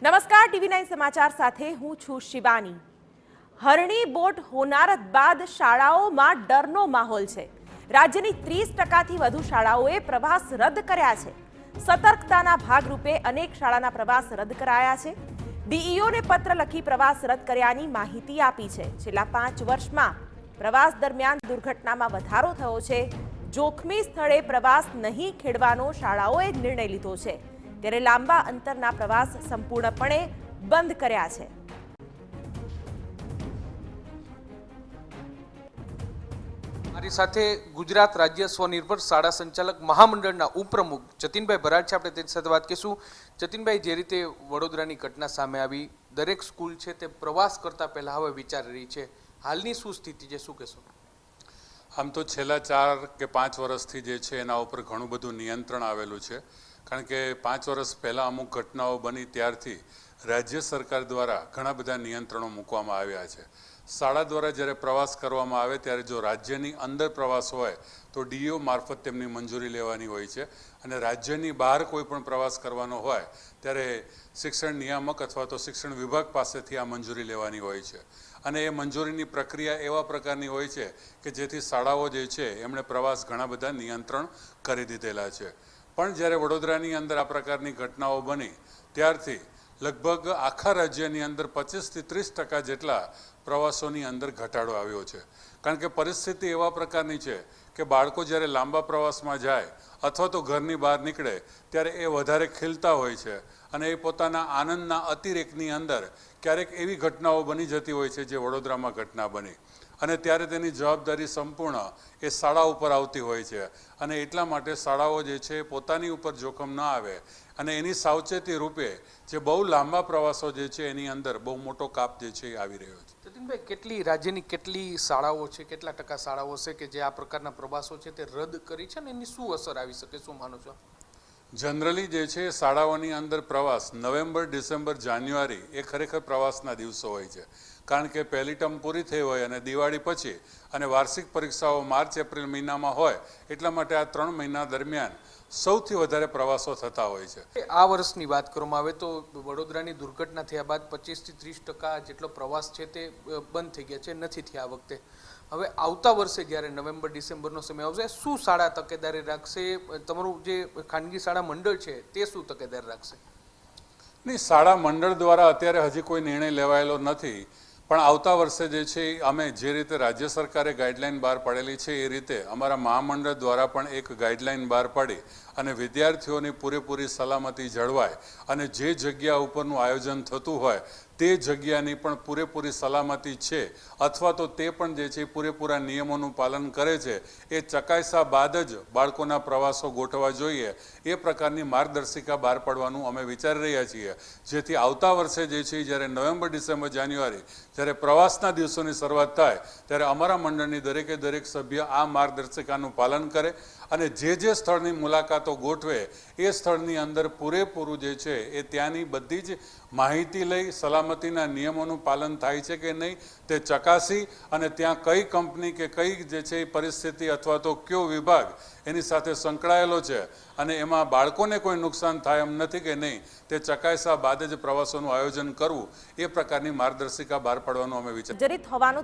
નમસ્કાર TV9 સમાચાર સાથે હું છું શિવાની। હરણી બોટ હોનારત બાદ શાળાઓમાં ડરનો માહોલ છે। રાજ્યની 30%થી વધુ શાળાઓએ પ્રવાસ રદ કર્યા છે। સતર્કતાના ભાગરૂપે અનેક શાળાના પ્રવાસ રદ કરાયા છે। ડીઈઓને પત્ર લખી પ્રવાસ રદ કર્યાની માહિતી આપી છે। છેલ્લા 5 વર્ષમાં પ્રવાસ દરમિયાન દુર્ઘટનામાં વધારો થયો છે। જોખમી સ્થળે પ્રવાસ નહીં ખેડવાનો શાળાઓએ નિર્ણય લીધો છે। ત્યારે લાંબા અંતરના પ્રવાસ સંપૂર્ણપણે બંધ કર્યા છે। મારી સાથે ગુજરાત રાજ્ય સ્વનિર્ભર શાળા સંચાલક મહામંડળના ઉપપ્રમુખ જતીનભાઈ ભરાડ છે। આપણે તેની સાથે વાત કરીશું। જતીનભાઈ, જે રીતે વડોદરાની ઘટના સામે આવી, દરેક સ્કૂલ છે તે પ્રવાસ કરતા પહેલા હવે વિચારી રહી છે, હાલની શું સ્થિતિ છે, શું કહેશો? આમ તો છેલ્લા 4 કે 5 વર્ષથી જે છે એના ઉપર ઘણું બધું નિયંત્રણ આવેલું છે, કારણ કે 5 વર્ષ પહેલાં અમુક ઘટનાઓ બની ત્યારથી રાજ્ય સરકાર દ્વારા ઘણા બધા નિયંત્રણો મૂકવામાં આવ્યા છે। શાળા દ્વારા જ્યારે પ્રવાસ કરવામાં આવે ત્યારે જો રાજ્યની અંદર પ્રવાસ હોય તો ડીઈઓ મારફત તેમની મંજૂરી લેવાની હોય છે, અને રાજ્યની બહાર કોઈ પણ પ્રવાસ કરવાનો હોય ત્યારે શિક્ષણ નિયામક અથવા તો શિક્ષણ વિભાગ પાસેથી આ મંજૂરી લેવાની હોય છે, અને એ મંજૂરીની પ્રક્રિયા એવા પ્રકારની હોય છે કે જેથી શાળાઓ જે છે એમણે પ્રવાસ ઘણા બધા નિયંત્રણ કરી દીધેલા છે। પણ જ્યારે વડોદરાની અંદર આ પ્રકારની ઘટનાઓ બની ત્યારથી લગભગ આખા રાજ્યની અંદર 25થી 30% જેટલા પ્રવાસોની અંદર ઘટાડો આવ્યો છે, કારણ કે પરિસ્થિતિ એવા પ્રકારની છે કે બાળકો જ્યારે લાંબા પ્રવાસમાં જાય અથવા તો ઘરની બહાર નીકળે ત્યારે એ વધારે ખીલતા હોય છે, અને એ પોતાના આનંદના અતિરેકની અંદર ક્યારેક એવી ઘટનાઓ બની જતી હોય છે જે વડોદરામાં ઘટના બની, અને ત્યારે તેની જવાબદારી સંપૂર્ણ એ શાળા ઉપર આવતી હોય છે, અને એટલા માટે શાળાઓ જે છે પોતાની ઉપર જોખમ ન આવે અને એની સાવચેતી રૂપે જે બહુ લાંબા પ્રવાસો જે છે એની અંદર બહુ મોટો કાપ જે છે એ આવી રહ્યો છે। જતીનભાઈ, કેટલી રાજ્યની કેટલી શાળાઓ છે, કેટલા ટકા શાળાઓ છે કે જે આ પ્રકારના પ્રવાસો છે તે રદ કરી છે, ને એની શું અસર આવી શકે, શું માનો છો? જનરલી જે છે શાળાઓની અંદર પ્રવાસ નવેમ્બર, ડિસેમ્બર, જાન્યુઆરી એ ખરેખર પ્રવાસના દિવસો હોય છે, કારણ કે પહેલી ટર્મ પૂરી થઈ હોય અને દિવાળી પછી અને વાર્ષિક પરીક્ષાઓ માર્ચ, એપ્રિલ મહિનામાં હોય, એટલા માટે આ 3 મહિના દરમિયાન સૌથી વધારે પ્રવાસો થતા હોય છે। આ વર્ષની વાત કરવામાં આવે તો વડોદરાની દુર્ઘટના થયા બાદ 25થી 30% જેટલો પ્રવાસ છે તે બંધ થઈ ગયા છે, નથી થયા આ વખતે। હવે આવતા વર્ષે જ્યારે નવેમ્બર, ડિસેમ્બરનો સમય આવશે, શું શાળા તકેદારી રાખશે? તમારું જે ખાનગી શાળા મંડળ છે તે શું તકેદારી રાખશે? નહીં, શાળા મંડળ દ્વારા અત્યારે હજી કોઈ નિર્ણય લેવાયેલો નથી, પણ આવતા વર્ષે જે છે અમે જે રીતે રાજ્ય સરકારે ગાઈડલાઈન બહાર પાડેલી છે એ રીતે અમારા મહામંડળ દ્વારા પણ એક ગાઈડલાઈન બહાર પાડી અને વિદ્યાર્થીઓની પૂરેપૂરી સલામતી જળવાય અને જે જગ્યા ઉપરનું આયોજન થતું હોય તે જગ્યાની પણ પૂરેપૂરી સલામતી છે અથવા તો તે પણ જે છે પૂરેપૂરા નિયમોનું પાલન કરે છે એ ચકાસ્યા બાદ જ બાળકોના પ્રવાસો ગોઠવવા જોઈએ, એ પ્રકારની માર્ગદર્શિકા બહાર પાડવાનું અમે વિચારી રહ્યા છીએ, જેથી આવતા વર્ષે જે છે જ્યારે નવેમ્બર, ડિસેમ્બર, જાન્યુઆરી જ્યારે પ્રવાસના દિવસોની શરૂઆત થાય ત્યારે અમારા મંડળની દરેકે દરેક સભ્ય આ માર્ગદર્શિકાનું પાલન કરે અને જે સ્થળની મુલાકાતો ગોઠવે એ સ્થળની અંદર પૂરેપૂરું જે છે એ ત્યાંની બધી જ માહિતી લઈ સલામતીના નિયમોનું પાલન થાય છે કે નહીં તે ચકાસી અને ત્યાં કઈ કંપની કે કઈ જે છે એ પરિસ્થિતિ અથવા તો કયો વિભાગ એની સાથે સંકળાયેલો છે અને એમાં બાળકોને કોઈ નુકસાન થાય એમ નથી કે નહીં તે ચકાસ્યા બાદ જ પ્રવાસોનું આયોજન કરવું, એ પ્રકારની માર્ગદર્શિકા બહાર પાડવાનું અમે વિચાર જડિત હોવાનું